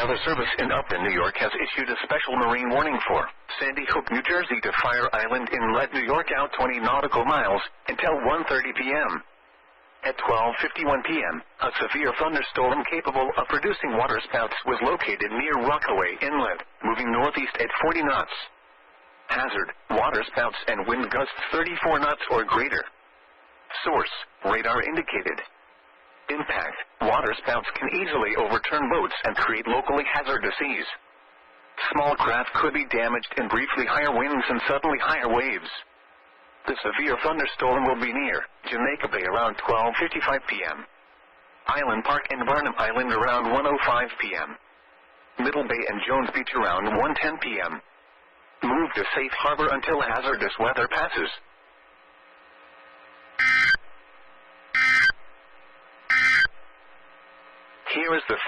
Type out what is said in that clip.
Weather Service in Upton, New York has issued a special marine warning for Sandy Hook, New Jersey to Fire Island Inlet, New York out 20 nautical miles until 1:30 p.m. At 12:51 p.m., a severe thunderstorm capable of producing waterspouts was located near Rockaway Inlet, moving northeast at 40 knots. Hazard, waterspouts and wind gusts 34 knots or greater. Source, radar indicated. Impact, waterspouts can easily overturn boats and create locally hazardous seas. Small craft could be damaged in briefly higher winds and suddenly higher waves. The severe thunderstorm will be near Jamaica Bay around 12:55 p.m. Island Park and Barnum Island around 1:05 p.m. Middle Bay and Jones Beach around 1:10 p.m. Move to safe harbor until hazardous weather passes. Here is the